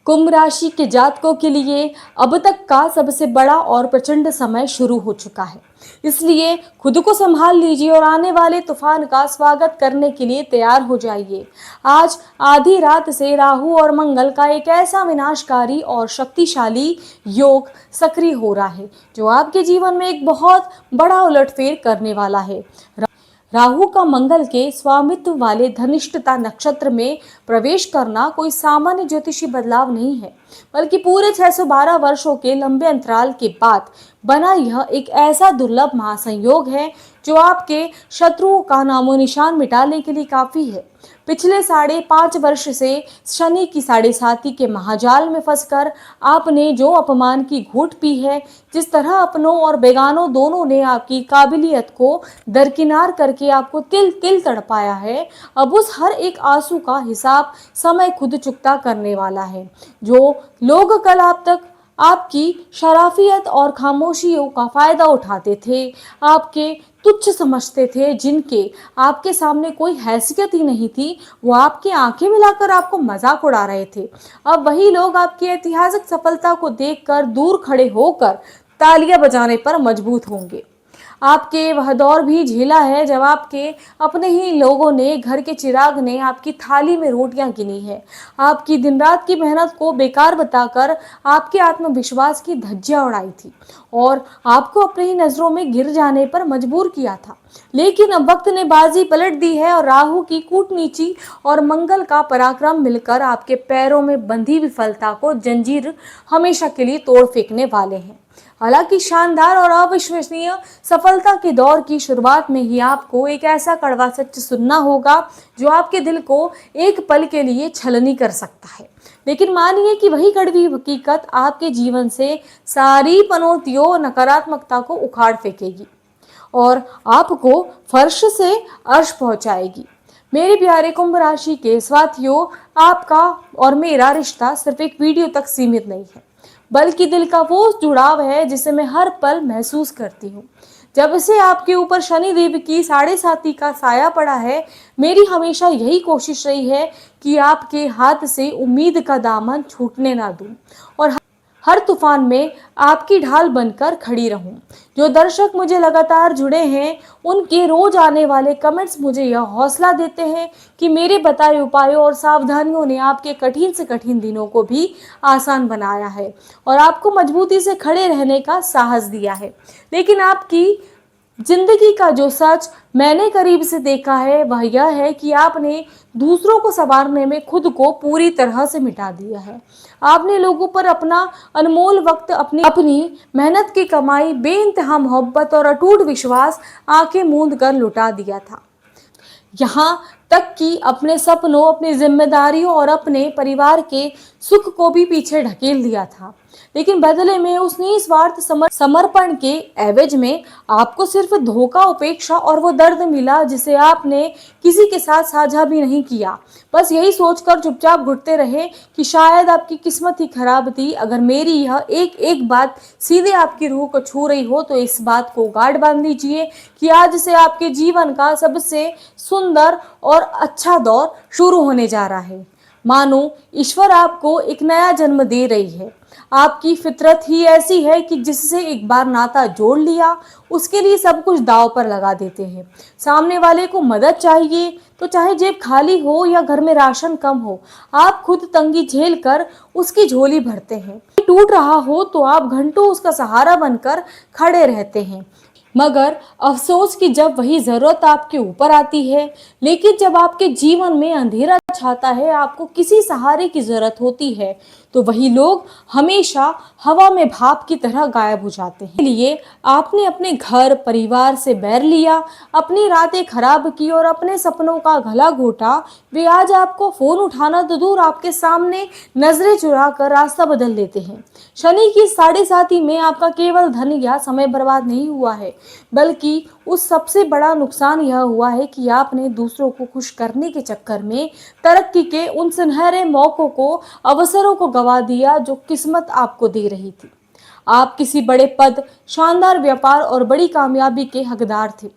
कुंभ राशि के जातकों के लिए अब तक का सबसे बड़ा और प्रचंड समय शुरू हो चुका है। इसलिए खुद को संभाल लीजिए और आने वाले तूफान का स्वागत करने के लिए तैयार हो जाइए। आज आधी रात से राहु और मंगल का एक ऐसा विनाशकारी और शक्तिशाली योग सक्रिय हो रहा है जो आपके जीवन में एक बहुत बड़ा उलटफेर करने वाला है। राहु का मंगल के स्वामित्व वाले धनिष्ठता नक्षत्र में प्रवेश करना कोई सामान्य ज्योतिषी बदलाव नहीं है, बल्कि पूरे 612 वर्षों के लंबे अंतराल के बाद बना यह एक ऐसा दुर्लभ महासंयोग है जो आपके शत्रुओं का नामो निशान मिटाने के लिए काफी है। पिछले 5.5 वर्ष से शनि की 7.5 के महाजाल में फंसकर आपने जो अपमान की घूंट पी है, जिस तरह अपनों और बेगानों दोनों ने आपकी काबिलियत को दरकिनार करके आपको तिल तिल तड़पाया है, अब उस हर एक आंसू का हिसाब समय खुद चुकता करने वाला है। जो लोग कल आप तक आपकी शराफियत और खामोशियों का फायदा उठाते थे, आपके तुच्छ समझते थे, जिनके आपके सामने कोई हैसियत ही नहीं थी, वो आपकी आंखें मिलाकर आपको मजाक उड़ा रहे थे। अब वही लोग आपकी ऐतिहासिक सफलता को देखकर दूर खड़े होकर तालियां बजाने पर मजबूर होंगे। आपके वह दौर भी झेला है जब आपके अपने ही लोगों ने, घर के चिराग ने आपकी थाली में रोटियां गिनी है, आपकी दिन रात की मेहनत को बेकार बताकर आपके आत्मविश्वास की धज्जियां उड़ाई थी और आपको अपनी ही नजरों में गिर जाने पर मजबूर किया था। लेकिन अब वक्त ने बाजी पलट दी है और राहु की कूटनीति और मंगल का पराक्रम मिलकर आपके पैरों में बंधी विफलता को जंजीर हमेशा के लिए तोड़ फेंकने वाले हैं। हालांकि शानदार और अविश्वसनीय सफलता के दौर की शुरुआत में ही आपको एक ऐसा कड़वा सच सुनना होगा जो आपके दिल को एक पल के लिए छलनी कर सकता है। लेकिन मानिए कि वही कड़वी हकीकत आपके जीवन से सारी पनौतियों और नकारात्मकता को उखाड़ फेंकेगी और आपको फर्श से अर्श पहुंचाएगी। मेरे प्यारे कुंभ राशि के साथियों, आपका और मेरा रिश्ता सिर्फ एक वीडियो तक सीमित नहीं है, बल्कि दिल का वो जुड़ाव है जिसे मैं हर पल महसूस करती हूँ। जब से आपके ऊपर शनिदेव की 7.5 का साया पड़ा है, मेरी हमेशा यही कोशिश रही है कि आपके हाथ से उम्मीद का दामन छूटने ना दूं और हर तूफान में आपकी ढाल बनकर खड़ी रहूं। जो दर्शक मुझे लगातार जुड़े हैं, उनके रोज आने वाले कमेंट्स मुझे यह हौसला देते हैं कि मेरे बताए उपायों और सावधानियों ने आपके कठिन से कठिन दिनों को भी आसान बनाया है और आपको मजबूती से खड़े रहने का साहस दिया है। लेकिन आपकी जिंदगी का जो सच मैंने करीब से देखा है वह यह है कि आपने दूसरों को संवारने में खुद को पूरी तरह से मिटा दिया है। आपने लोगों पर अपना अनमोल वक्त, अपनी मेहनत की कमाई, बेइंतहा मोहब्बत और अटूट विश्वास आंखें मूंद कर लुटा दिया था। यहाँ तक कि अपने सपनों, अपनी जिम्मेदारियों और अपने परिवार के सुख को भी पीछे ढकेल दिया था। लेकिन बदले में उस निस्वार्थ समर्पण के एवज में आपको सिर्फ धोखा, उपेक्षा और वो दर्द मिला जिसे आपने किसी के साथ साझा भी नहीं किया। बस यही सोचकर चुपचाप घुटते रहे कि शायद आपकी किस्मत ही खराब थी। अगर मेरी यह एक एक बात सीधे आपकी रूह को छू रही हो तो इस बात को गांठ बांध लीजिए कि आज से आपके जीवन का सबसे सुंदर और अच्छा दौर शुरू होने जा रहा है। मानो ईश्वर आपको एक नया जन्म दे रही है। आपकी फितरत ही ऐसी है कि जिससे एक बार नाता जोड़ लिया, उसके लिए सब कुछ दांव पर लगा देते हैं। सामने वाले को मदद चाहिए तो चाहे जेब खाली हो या घर में राशन कम हो, आप खुद तंगी झेल कर उसकी झोली भरते हैं। टूट रहा हो तो आप घंटों उसका सहारा बनकर खड़े रहते हैं। मगर अफसोस कि जब वही जरूरत आपके ऊपर आती है, लेकिन जब आपके जीवन में अंधेरा छाता है, आपको किसी सहारे की जरूरत होती है, तो वही लोग हमेशा हवा में भाप की तरह गायब हो जाते हैं। इसलिए आपने अपने घर परिवार से बैर लिया, अपनी रातें खराब की और अपने सपनों का गला घोटा। वे आज आपको फोन उठाना तो दूर, आपके सामने नजरें चुरा कर रास्ता बदल देते हैं। शनि की 7.5 में आपका केवल धन या समय बर्बाद नहीं हुआ है, बल्कि उस सबसे बड़ा नुकसान यह हुआ है कि आपने दूसरों को खुश करने के चक्कर में तरक्की के उन सुनहरे मौकों को, अवसरों को गवा दिया जो किस्मत आपको दे रही थी। आप किसी बड़े पद, शानदार व्यापार और बड़ी कामयाबी के हकदार थे,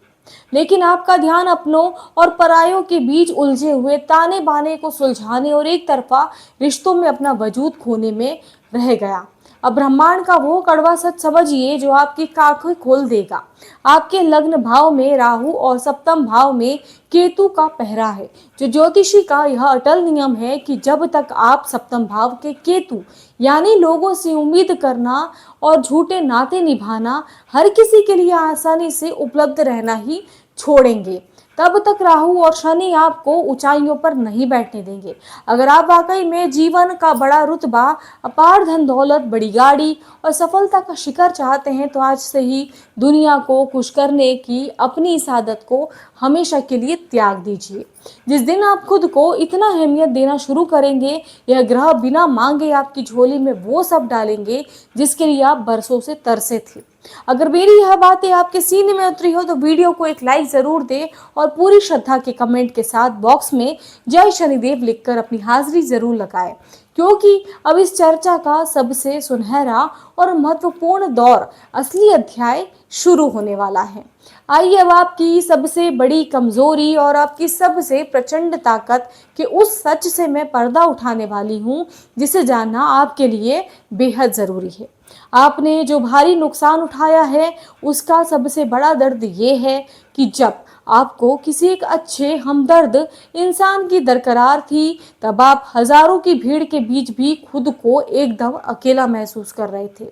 लेकिन आपका ध्यान अपनों और परायों के बीच उलझे हुए ताने बाने को सुलझाने और एक तरफा रिश्तों में अपना वजूद खोने में रह गया। अब ब्रह्मांड का वो कड़वा सच समझिए जो आपकी आंखें खोल देगा। आपके लग्न भाव में राहु और सप्तम भाव में केतु का पहरा है। जो ज्योतिषी का यह अटल नियम है कि जब तक आप सप्तम भाव के केतु यानी लोगों से उम्मीद करना और झूठे नाते निभाना हर किसी के लिए आसानी से उपलब्ध रहना ही छोड़ेंगे, तब तक राहु और शनि आपको ऊंचाइयों पर नहीं बैठने देंगे। अगर आप वाकई में जीवन का बड़ा रुतबा, अपार धन दौलत, बड़ी गाड़ी और सफलता का शिखर चाहते हैं तो आज से ही दुनिया को खुश करने की अपनी इस आदत को हमेशा के लिए त्याग दीजिए। जिस दिन आप खुद को इतना अहमियत देना शुरू करेंगे, यह ग्रह बिना मांगे आपकी झोली में वो सब डालेंगे जिसके लिए आप बरसों से तरसे थे। अगर मेरी यह बातें आपके सीने में उतरी हो तो वीडियो को एक लाइक जरूर दें और पूरी श्रद्धा के कमेंट के साथ बॉक्स में जय शनिदेव लिखकर अपनी हाजिरी जरूर लगाएं, क्योंकि अब इस चर्चा का सबसे सुनहरा और महत्वपूर्ण दौर, असली अध्याय शुरू होने वाला है। आइए अब आपकी सबसे बड़ी कमजोरी और आपकी सबसे प्रचंड ताकत के उस सच से मैं पर्दा उठाने वाली हूँ जिसे जानना आपके लिए बेहद जरूरी है। आपने जो भारी नुकसान उठाया है उसका सबसे बड़ा दर्द ये है कि जब आपको किसी एक अच्छे हमदर्द इंसान की दरकार थी, तब आप हजारों की भीड़ के बीच भी खुद को एकदम अकेला महसूस कर रहे थे।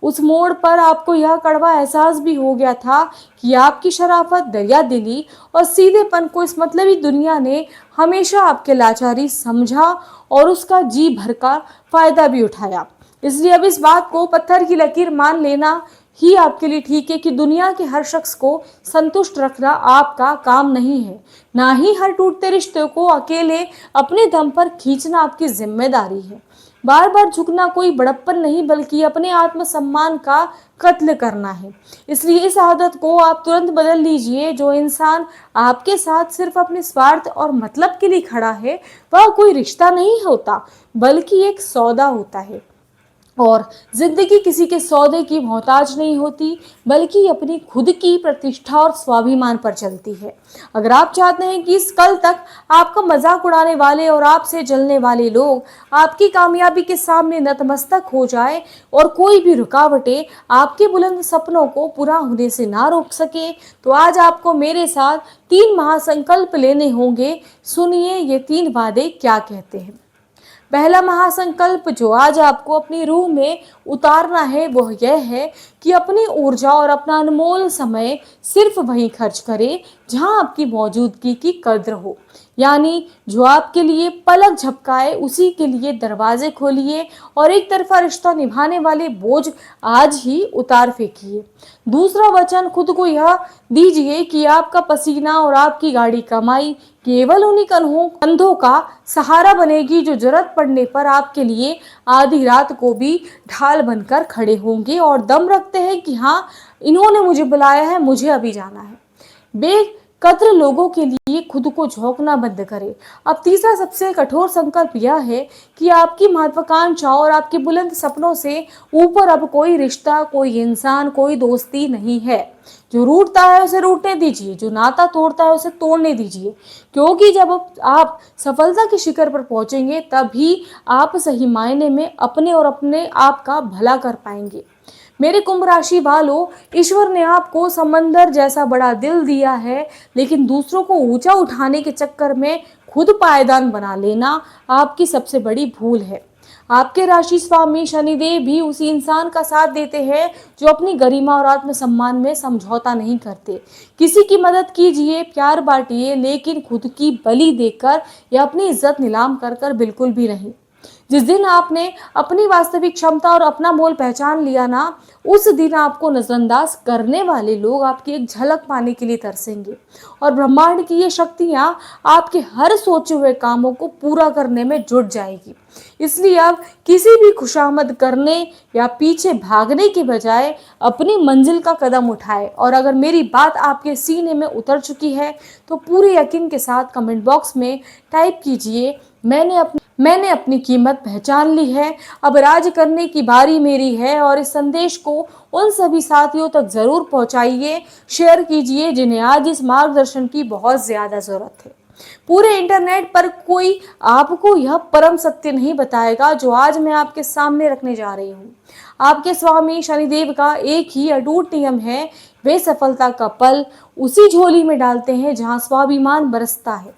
उस मोड़ पर आपको यह कड़वा एहसास भी हो गया था कि आपकी शराफत, दरिया दिली और सीधेपन को इस मतलबी दुनिया ने हमेशा आपके लाचारी समझा और उसका जी भर का फायदा भी उठाया। इसलिए अब इस बात को पत्थर की लकीर मान लेना ही आपके लिए ठीक है कि दुनिया के हर शख्स को संतुष्ट रखना आपका काम नहीं है, ना ही हर टूटते रिश्ते को अकेले अपने दम पर खींचना आपकी जिम्मेदारी है। बार बार झुकना कोई बड़प्पन नहीं बल्कि अपने आत्मसम्मान का कत्ल करना है। इसलिए इस आदत को आप तुरंत बदल लीजिए। जो इंसान आपके साथ सिर्फ अपने स्वार्थ और मतलब के लिए खड़ा है वह कोई रिश्ता नहीं होता बल्कि एक सौदा होता है। और जिंदगी किसी के सौदे की मोहताज नहीं होती बल्कि अपनी खुद की प्रतिष्ठा और स्वाभिमान पर चलती है। अगर आप चाहते हैं कि इस कल तक आपका मजाक उड़ाने वाले और आपसे जलने वाले लोग आपकी कामयाबी के सामने नतमस्तक हो जाए और कोई भी रुकावटें आपके बुलंद सपनों को पूरा होने से ना रोक सके, तो आज आपको मेरे साथ 3 महासंकल्प लेने होंगे। सुनिए ये 3 वादे क्या कहते हैं। पहला महासंकल्प जो आज आपको अपनी रूह में उतारना है वह यह है कि अपनी ऊर्जा और अपना अनमोल समय सिर्फ वहीं खर्च करें जहां आपकी मौजूदगी की कद्र हो। यानी जो आपके लिए पलक झपकाए उसी के लिए दरवाजे खोलिए और एक तरफा रिश्ता निभाने वाले बोझ आज ही उतार फेंकिए। दूसरा वचन खुद को यह दीजिए कि आपका पसीना और आपकी गाड़ी कमाई केवल उन्हीं कंधों का सहारा बनेगी जो जरूरत पड़ने पर आपके लिए आधी रात को भी ढाल बनकर खड़े होंगे और दम रखते हैं कि हाँ, इन्होंने मुझे बुलाया है, मुझे अभी जाना है। बेकद्र लोगों के लिए खुद को झोंकना बंद करें। अब तीसरा सबसे कठोर संकल्प यह है कि आपकी महत्वाकांक्षाओं और आपके बुलंद सपनों से ऊपर अब कोई रिश्ता, कोई इंसान, कोई दोस्ती नहीं है। जो रूठता है उसे रूठने दीजिए, जो नाता तोड़ता है उसे तोड़ने दीजिए, क्योंकि जब आप सफलता के शिखर पर पहुंचेंगे तभी आप सही मायने में अपने और अपने आप का भला कर पाएंगे। मेरे कुंभ राशि वालों, ईश्वर ने आपको समंदर जैसा बड़ा दिल दिया है, लेकिन दूसरों को ऊंचा उठाने के चक्कर में खुद पायदान बना लेना आपकी सबसे बड़ी भूल है। आपके राशि स्वामी शनिदेव भी उसी इंसान का साथ देते हैं जो अपनी गरिमा और आत्मसम्मान में समझौता नहीं करते। किसी की मदद कीजिए, प्यार बांटिए, लेकिन खुद की बलि देकर या अपनी इज्जत नीलाम कर कर बिल्कुल भी नहीं। जिस दिन आपने अपनी वास्तविक क्षमता और अपना मोल पहचान लिया ना, उस दिन आपको नजरअंदाज करने वाले लोग आपकी एक झलक पाने के लिए तरसेंगे और ब्रह्मांड की ये शक्तियां आपके हर सोचे हुए कामों को पूरा करने में जुट जाएगी। इसलिए अब किसी भी खुशामद करने या पीछे भागने के बजाय अपनी मंजिल का कदम उठाए। और अगर मेरी बात आपके सीने में उतर चुकी है तो पूरे यकीन के साथ कमेंट बॉक्स में टाइप कीजिए, मैंने अपनी कीमत पहचान ली है। अब राज करने की बारी मेरी है। और इस संदेश को उन सभी साथियों तक जरूर पहुंचाइए, शेयर कीजिए जिन्हें आज इस मार्गदर्शन की बहुत ज्यादा जरूरत है। पूरे इंटरनेट पर कोई आपको यह परम सत्य नहीं बताएगा जो आज मैं आपके सामने रखने जा रही हूँ। आपके स्वामी शनिदेव का एक ही अटूट नियम है, वे सफलता का पल उसी झोली में डालते हैं जहां स्वाभिमान बरसता है।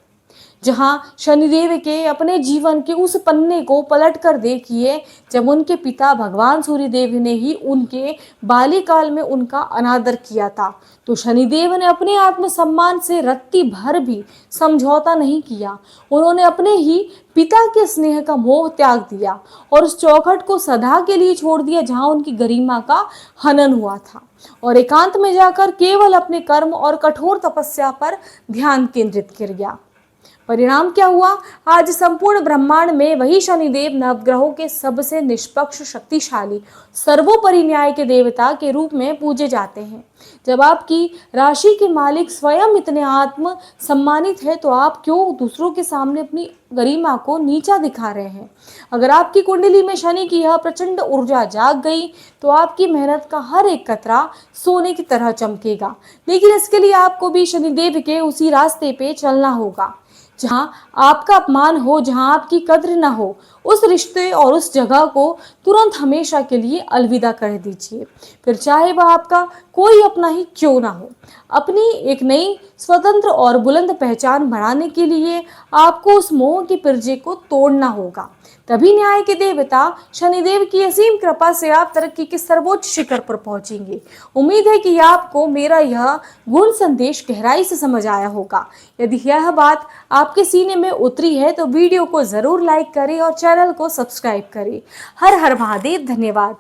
जहां शनिदेव के अपने जीवन के उस पन्ने को पलट कर देखिए जब उनके पिता भगवान सूर्यदेव ने ही उनके बाल्यकाल में उनका अनादर किया था, तो शनिदेव ने अपने आत्मसम्मान से रत्ती भर भी समझौता नहीं किया। उन्होंने अपने ही पिता के स्नेह का मोह त्याग दिया और उस चौखट को सदा के लिए छोड़ दिया जहां उनकी गरिमा का हनन हुआ था, और एकांत में जाकर केवल अपने कर्म और कठोर तपस्या पर ध्यान केंद्रित कर गया। परिणाम क्या हुआ? आज संपूर्ण ब्रह्मांड में वही शनिदेव नवग्रहों के सबसे निष्पक्ष, शक्तिशाली, सर्वोपरि न्याय के देवता के रूप में पूजे जाते हैं। जब आपकी राशि के मालिक स्वयं इतने आत्म सम्मानित है तो आप क्यों दूसरों के सामने अपनी गरिमा को नीचा दिखा रहे हैं? अगर आपकी कुंडली में शनि की यह प्रचंड ऊर्जा जाग गई तो आपकी मेहनत का हर एक कतरा सोने की तरह चमकेगा। लेकिन इसके लिए आपको भी शनिदेव के उसी रास्ते पे चलना होगा जहां आपका अपमान हो, जहां आपकी कद्र न हो। उस रिश्ते और उस जगह को तुरंत हमेशा के लिए अलविदा कर दीजिए, फिर चाहे वह आपका कोई अपना ही क्यों ना हो। अपनी एक नई स्वतंत्र और बुलंद पहचान बनाने के लिए आपको उस मोह के पिंजरे को तोड़ना होगा। तभी न्याय के देवता शनिदेव की असीम कृपा से आप तरक्की के सर्वोच्च शिखर पर पहुंचेंगे। उम्मीद है कि आपको मेरा यह गुण संदेश गहराई से समझ आया होगा। यदि यह बात आपके सीने में उतरी है तो वीडियो को जरूर लाइक करें और चैनल को सब्सक्राइब करें। हर हर महादेव। धन्यवाद।